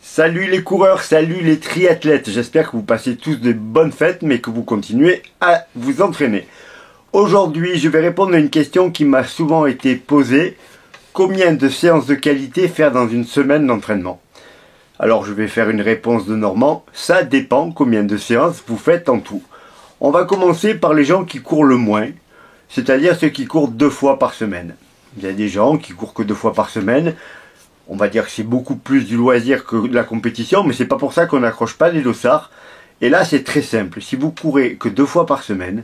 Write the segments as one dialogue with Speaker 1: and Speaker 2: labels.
Speaker 1: Salut les coureurs, salut les triathlètes, j'espère que vous passez tous de bonnes fêtes mais que vous continuez à vous entraîner. Aujourd'hui je vais répondre à une question qui m'a souvent été posée. Combien de séances de qualité faire dans une semaine d'entraînement? Alors je vais faire une réponse de Normand, ça dépend combien de séances vous faites en tout. On va commencer par les gens qui courent le moins, c'est-à-dire ceux qui courent 2 fois par semaine. Il y a des gens qui courent que 2 fois par semaine. On va dire que c'est beaucoup plus du loisir que de la compétition, mais c'est pas pour ça qu'on n'accroche pas les dossards. Et là, c'est très simple. Si vous courez que 2 fois par semaine,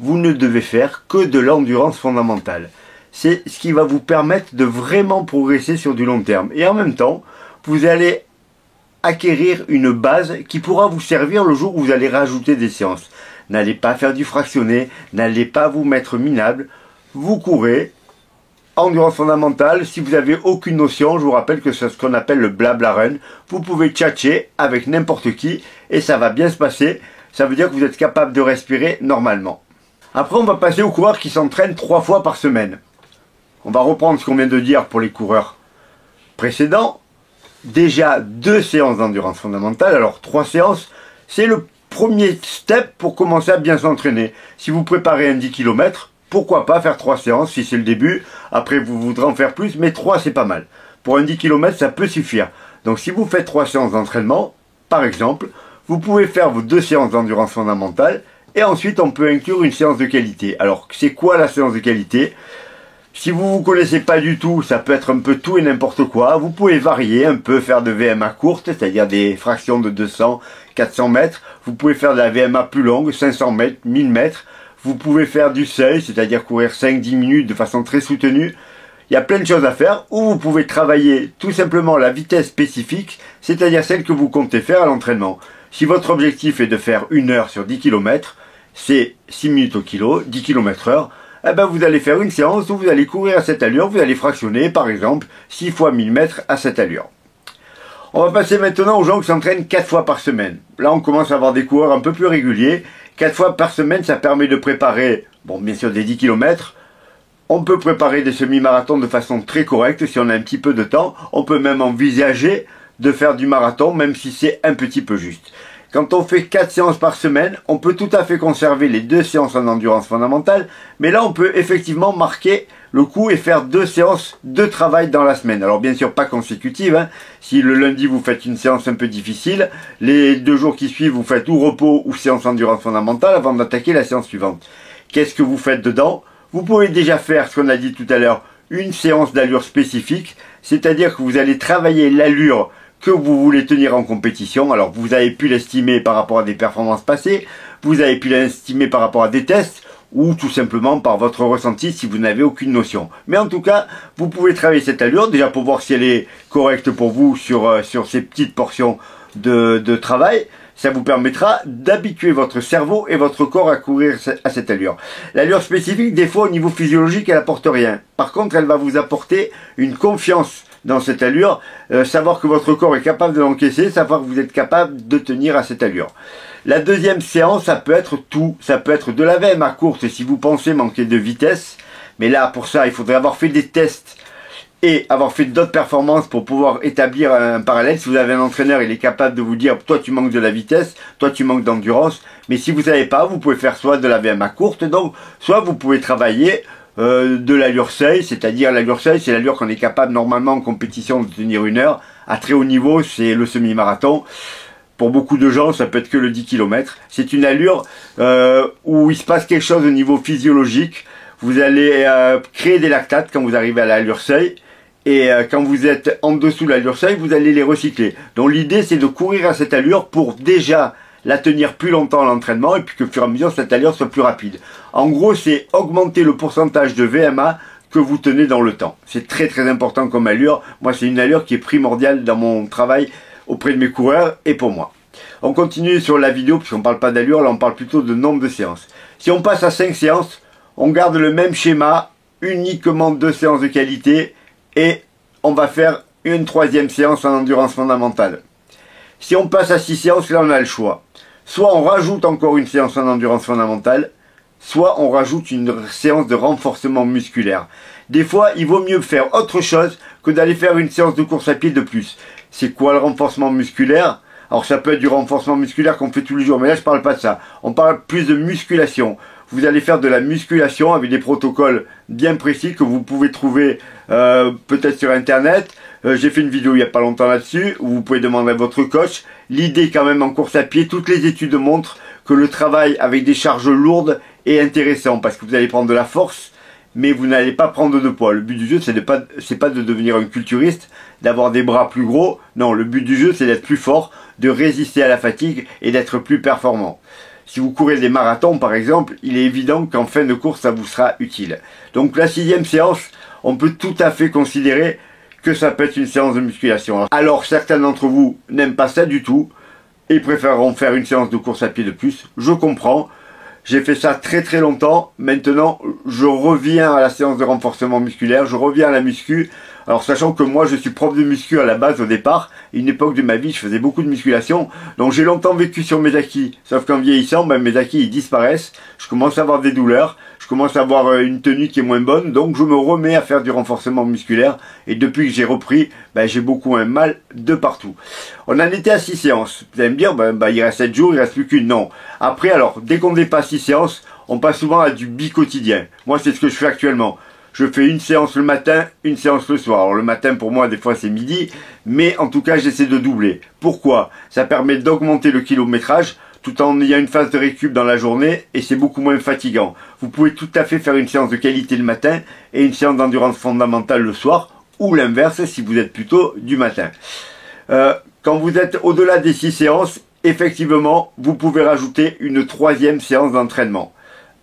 Speaker 1: vous ne devez faire que de l'endurance fondamentale. C'est ce qui va vous permettre de vraiment progresser sur du long terme. Et en même temps, vous allez acquérir une base qui pourra vous servir le jour où vous allez rajouter des séances. N'allez pas faire du fractionné, n'allez pas vous mettre minable. Vous courez endurance fondamentale. Si vous n'avez aucune notion, je vous rappelle que c'est ce qu'on appelle le blabla run. Vous pouvez tchatcher avec n'importe qui et ça va bien se passer. Ça veut dire que vous êtes capable de respirer normalement. Après, on va passer aux coureurs qui s'entraînent 3 fois par semaine. On va reprendre ce qu'on vient de dire pour les coureurs précédents. Déjà 2 séances d'endurance fondamentale. Alors 3 séances, c'est le premier step pour commencer à bien s'entraîner. Si vous préparez un 10 km, pourquoi pas faire 3 séances si c'est le début. Après vous voudrez en faire plus, mais 3 c'est pas mal. Pour un 10 km ça peut suffire. Donc si vous faites 3 séances d'entraînement, par exemple, vous pouvez faire vos 2 séances d'endurance fondamentale et ensuite on peut inclure une séance de qualité. Alors c'est quoi la séance de qualité? Si vous ne vous connaissez pas du tout, ça peut être un peu tout et n'importe quoi. Vous pouvez varier un peu, faire de VMA courte, c'est-à-dire des fractions de 200, 400 mètres. Vous pouvez faire de la VMA plus longue, 500 mètres, 1000 mètres. Vous pouvez faire du seuil, c'est-à-dire courir 5-10 minutes de façon très soutenue. Il y a plein de choses à faire. Ou vous pouvez travailler tout simplement la vitesse spécifique, c'est-à-dire celle que vous comptez faire à l'entraînement. Si votre objectif est de faire 1 heure sur 10 km, c'est 6 minutes au kilo, 10 km/h. Eh ben vous allez faire une séance où vous allez courir à cette allure, vous allez fractionner par exemple 6 fois 1000 mètres à cette allure. On va passer maintenant aux gens qui s'entraînent 4 fois par semaine. Là on commence à avoir des coureurs un peu plus réguliers. 4 fois par semaine ça permet de préparer, bon bien sûr des 10 km. On peut préparer des semi-marathons de façon très correcte si on a un petit peu de temps. On peut même envisager de faire du marathon même si c'est un petit peu juste. Quand on fait 4 séances par semaine, on peut tout à fait conserver les 2 séances en endurance fondamentale, mais là on peut effectivement marquer le coup et faire 2 séances de travail dans la semaine. Alors bien sûr pas consécutives, hein. Si le lundi vous faites une séance un peu difficile, les 2 jours qui suivent vous faites ou repos ou séance endurance fondamentale avant d'attaquer la séance suivante. Qu'est-ce que vous faites dedans? Vous pouvez déjà faire ce qu'on a dit tout à l'heure, une séance d'allure spécifique, c'est-à-dire que vous allez travailler l'allure que vous voulez tenir en compétition. Alors vous avez pu l'estimer par rapport à des performances passées, vous avez pu l'estimer par rapport à des tests, ou tout simplement par votre ressenti si vous n'avez aucune notion. Mais en tout cas, vous pouvez travailler cette allure, déjà pour voir si elle est correcte pour vous sur ces petites portions de travail. Ça vous permettra d'habituer votre cerveau et votre corps à courir à cette allure. L'allure spécifique, des fois au niveau physiologique, elle apporte rien. Par contre, elle va vous apporter une confiance dans cette allure, savoir que votre corps est capable de l'encaisser, savoir que vous êtes capable de tenir à cette allure. La deuxième séance, ça peut être tout, ça peut être de la VMA courte si vous pensez manquer de vitesse, mais là pour ça il faudrait avoir fait des tests et avoir fait d'autres performances pour pouvoir établir un parallèle. Si vous avez un entraîneur, il est capable de vous dire toi tu manques de la vitesse, toi tu manques d'endurance, mais si vous savez pas, vous pouvez faire soit de la VMA courte, donc soit vous pouvez travailler de l'allure seuil, c'est-à-dire l'allure seuil, c'est l'allure qu'on est capable normalement en compétition de tenir 1 heure. À très haut niveau, c'est le semi-marathon. Pour beaucoup de gens, ça peut être que le 10 km. C'est une allure où il se passe quelque chose au niveau physiologique. Vous allez créer des lactates quand vous arrivez à l'allure seuil. Et quand vous êtes en dessous de l'allure seuil, vous allez les recycler. Donc l'idée, c'est de courir à cette allure pour déjà la tenir plus longtemps à l'entraînement et puis que au fur et à mesure cette allure soit plus rapide. En gros, c'est augmenter le pourcentage de VMA que vous tenez dans le temps. C'est très très important comme allure. Moi, c'est une allure qui est primordiale dans mon travail auprès de mes coureurs et pour moi. On continue sur la vidéo puisqu'on ne parle pas d'allure, là on parle plutôt de nombre de séances. Si on passe à 5 séances, on garde le même schéma, uniquement 2 séances de qualité et on va faire une 3e séance en endurance fondamentale. Si on passe à 6 séances, là on a le choix. Soit on rajoute encore une séance en endurance fondamentale, soit on rajoute une séance de renforcement musculaire. Des fois, il vaut mieux faire autre chose que d'aller faire une séance de course à pied de plus. c'est quoi le renforcement musculaire? Alors ça peut être du renforcement musculaire qu'on fait tous les jours, mais là je parle pas de ça. On parle plus de musculation. Vous allez faire de la musculation avec des protocoles bien précis que vous pouvez trouver peut-être sur internet. J'ai fait une vidéo il n'y a pas longtemps là-dessus, où vous pouvez demander à votre coach. L'idée quand même en course à pied, toutes les études montrent que le travail avec des charges lourdes est intéressant, parce que vous allez prendre de la force, mais vous n'allez pas prendre de poids. Le but du jeu, c'est pas de devenir un culturiste, d'avoir des bras plus gros. Non, le but du jeu, c'est d'être plus fort, de résister à la fatigue et d'être plus performant. Si vous courez des marathons, par exemple, il est évident qu'en fin de course, ça vous sera utile. Donc la 6e séance, on peut tout à fait considérer que ça peut être une séance de musculation. Alors certains d'entre vous n'aiment pas ça du tout et préféreront faire une séance de course à pied de plus. Je comprends. J'ai fait ça très très longtemps. Maintenant, je reviens à la séance de renforcement musculaire. Je reviens à la muscu. Alors, sachant que moi, je suis prof de muscu à la base au départ. À une époque de ma vie, je faisais beaucoup de musculation. Donc, j'ai longtemps vécu sur mes acquis. Sauf qu'en vieillissant, ben, mes acquis, ils disparaissent. Je commence à avoir des douleurs. Je commence à avoir une tenue qui est moins bonne. Donc, je me remets à faire du renforcement musculaire. Et depuis que j'ai repris, ben, j'ai beaucoup un mal de partout. On en était à 6 séances. Vous allez me dire, il reste 7 jours, il reste plus qu'une. Non. Après, alors, dès qu'on dépasse 6 séances, on passe souvent à du bi-quotidien. Moi, c'est ce que je fais actuellement. Je fais une séance le matin, une séance le soir. Alors le matin pour moi des fois c'est midi, mais en tout cas j'essaie de doubler. Pourquoi? Ça permet d'augmenter le kilométrage tout en ayant une phase de récup dans la journée et c'est beaucoup moins fatigant. Vous pouvez tout à fait faire une séance de qualité le matin et une séance d'endurance fondamentale le soir, ou l'inverse si vous êtes plutôt du matin. Quand vous êtes au-delà des 6 séances, effectivement vous pouvez rajouter une 3e séance d'entraînement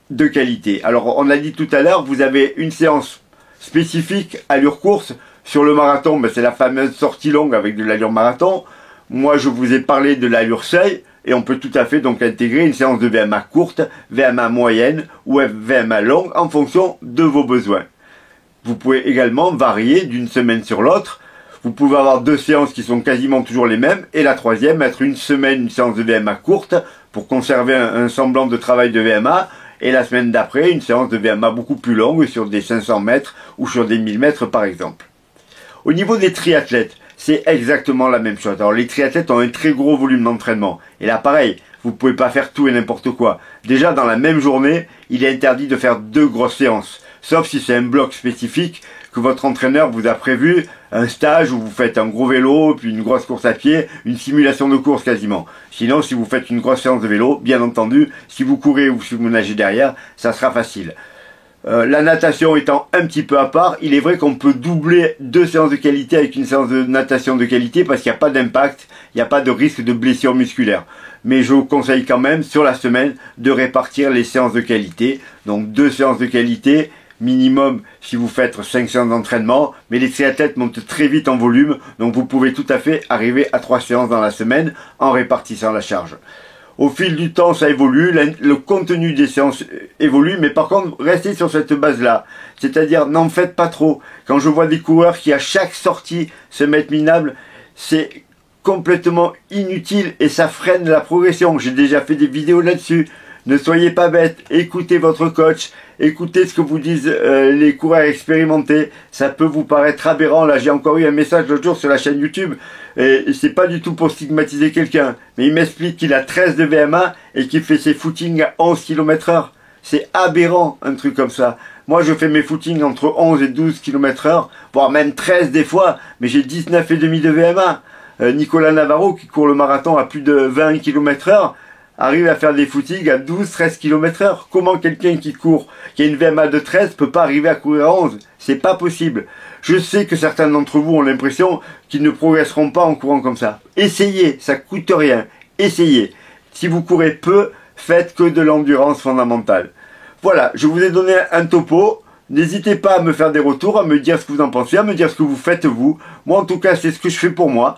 Speaker 1: de qualité. Alors on l'a dit tout à l'heure, vous avez une séance spécifique allure course. Sur le marathon, c'est la fameuse sortie longue avec de l'allure marathon. Moi je vous ai parlé de l'allure seuil et on peut tout à fait donc intégrer une séance de VMA courte, VMA moyenne ou VMA longue en fonction de vos besoins. Vous pouvez également varier d'une semaine sur l'autre. Vous pouvez avoir 2 séances qui sont quasiment toujours les mêmes et la 3e être une semaine une séance de VMA courte pour conserver un semblant de travail de VMA. Et la semaine d'après, une séance de VMA beaucoup plus longue sur des 500 mètres ou sur des 1000 mètres par exemple. Au niveau des triathlètes, c'est exactement la même chose. Alors les triathlètes ont un très gros volume d'entraînement. Et là pareil, vous ne pouvez pas faire tout et n'importe quoi. Déjà dans la même journée, il est interdit de faire 2 grosses séances. Sauf si c'est un bloc spécifique que votre entraîneur vous a prévu, un stage où vous faites un gros vélo, puis une grosse course à pied, une simulation de course quasiment. Sinon, si vous faites une grosse séance de vélo, bien entendu, si vous courez ou si vous nagez derrière, ça sera facile. La natation étant un petit peu à part, il est vrai qu'on peut doubler 2 séances de qualité avec une séance de natation de qualité parce qu'il n'y a pas d'impact, il n'y a pas de risque de blessure musculaire. Mais je vous conseille quand même sur la semaine de répartir les séances de qualité. Donc 2 séances de qualité minimum si vous faites 5 séances d'entraînement, mais les triathlètes montent très vite en volume, donc vous pouvez tout à fait arriver à 3 séances dans la semaine en répartissant la charge. Au fil du temps, ça évolue, le contenu des séances évolue, mais par contre, restez sur cette base-là. C'est-à-dire, n'en faites pas trop. Quand je vois des coureurs qui, à chaque sortie, se mettent minables, c'est complètement inutile et ça freine la progression. J'ai déjà fait des vidéos là-dessus. Ne soyez pas bête, écoutez votre coach, écoutez ce que vous disent les coureurs expérimentés. Ça peut vous paraître aberrant. Là, j'ai encore eu un message l'autre jour sur la chaîne YouTube. Et c'est pas du tout pour stigmatiser quelqu'un. Mais il m'explique qu'il a 13 de VMA et qu'il fait ses footings à 11 km/h. C'est aberrant, un truc comme ça. Moi, je fais mes footings entre 11 et 12 km/h, voire même 13 des fois. Mais j'ai 19,5 de VMA. Nicolas Navarro, qui court le marathon à plus de 20 km/h, arrive à faire des footings à 12-13 km/h. Comment quelqu'un qui court, qui a une VMA de 13, peut pas arriver à courir à 11? C'est pas possible. Je sais que certains d'entre vous ont l'impression qu'ils ne progresseront pas en courant comme ça. Essayez, ça coûte rien. Essayez. Si vous courez peu, faites que de l'endurance fondamentale. Voilà, je vous ai donné un topo. N'hésitez pas à me faire des retours, à me dire ce que vous en pensez, à me dire ce que vous faites vous. Moi en tout cas, c'est ce que je fais pour moi.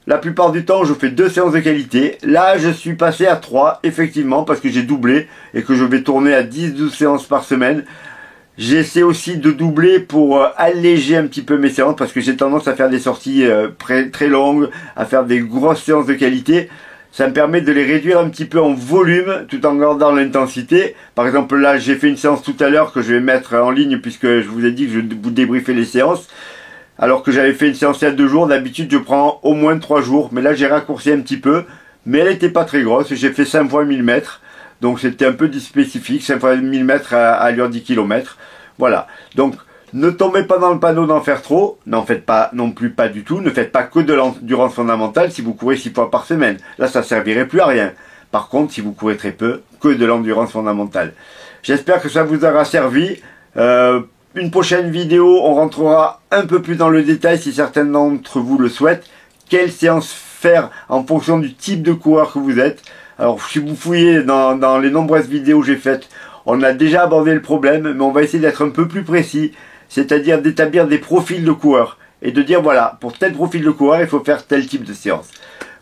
Speaker 1: La plupart du temps, je fais 2 séances de qualité. Là, je suis passé à 3, effectivement, parce que j'ai doublé et que je vais tourner à 10-12 séances par semaine. J'essaie aussi de doubler pour alléger un petit peu mes séances, parce que j'ai tendance à faire des sorties très longues, à faire des grosses séances de qualité. Ça me permet de les réduire un petit peu en volume, tout en gardant l'intensité. Par exemple, là, j'ai fait une séance tout à l'heure que je vais mettre en ligne, puisque je vous ai dit que je vous débriefais les séances. Alors que j'avais fait une séance il y a 2 jours, d'habitude je prends au moins 3 jours. Mais là j'ai raccourci un petit peu. Mais elle n'était pas très grosse, j'ai fait 5 fois 1000 mètres. Donc c'était un peu spécifique, 5 fois 1000 mètres à allure 10 km. Voilà. Donc ne tombez pas dans le panneau d'en faire trop. N'en faites pas non plus pas du tout. Ne faites pas que de l'endurance fondamentale si vous courez 6 fois par semaine. Là ça servirait plus à rien. Par contre, si vous courez très peu, que de l'endurance fondamentale. J'espère que ça vous aura servi. Une prochaine vidéo, on rentrera un peu plus dans le détail si certains d'entre vous le souhaitent. Quelle séance faire en fonction du type de coureur que vous êtes. Alors si vous fouillez dans les nombreuses vidéos que j'ai faites, on a déjà abordé le problème, mais on va essayer d'être un peu plus précis, c'est-à-dire d'établir des profils de coureurs et de dire voilà, pour tel profil de coureur, il faut faire tel type de séance.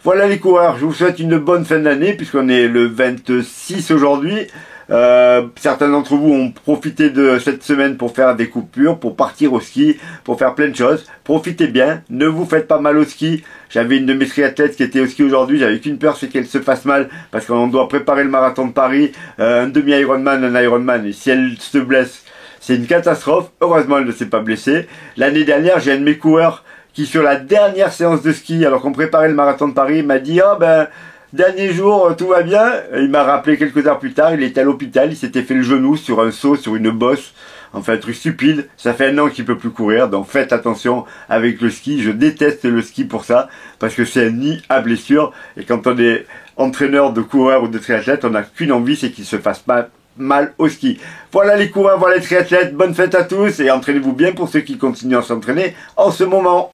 Speaker 1: Voilà les coureurs, je vous souhaite une bonne fin d'année puisqu'on est le 26 aujourd'hui. Certains d'entre vous ont profité de cette semaine pour faire des coupures, pour partir au ski, pour faire plein de choses. Profitez bien, ne vous faites pas mal au ski. J'avais une de mes triathlètes qui était au ski aujourd'hui, j'avais qu'une peur, c'est qu'elle se fasse mal parce qu'on doit préparer le marathon de Paris, un demi-Ironman, un Ironman, et si elle se blesse, c'est une catastrophe. Heureusement, elle ne s'est pas blessée. L'année dernière, j'ai un de mes coureurs qui, sur la dernière séance de ski, alors qu'on préparait le marathon de Paris, m'a dit « Ah ben, dernier jour, tout va bien ». Il m'a rappelé quelques heures plus tard, il était à l'hôpital, il s'était fait le genou sur un saut, sur une bosse. Enfin, un truc stupide. Ça fait 1 an qu'il peut plus courir, donc faites attention avec le ski. Je déteste le ski pour ça, parce que c'est un nid à blessure. Et quand on est entraîneur de coureurs ou de triathlètes, on n'a qu'une envie, c'est qu'il se fasse pas mal au ski. Voilà les coureurs, voilà les triathlètes, bonne fête à tous et entraînez-vous bien pour ceux qui continuent à s'entraîner en ce moment.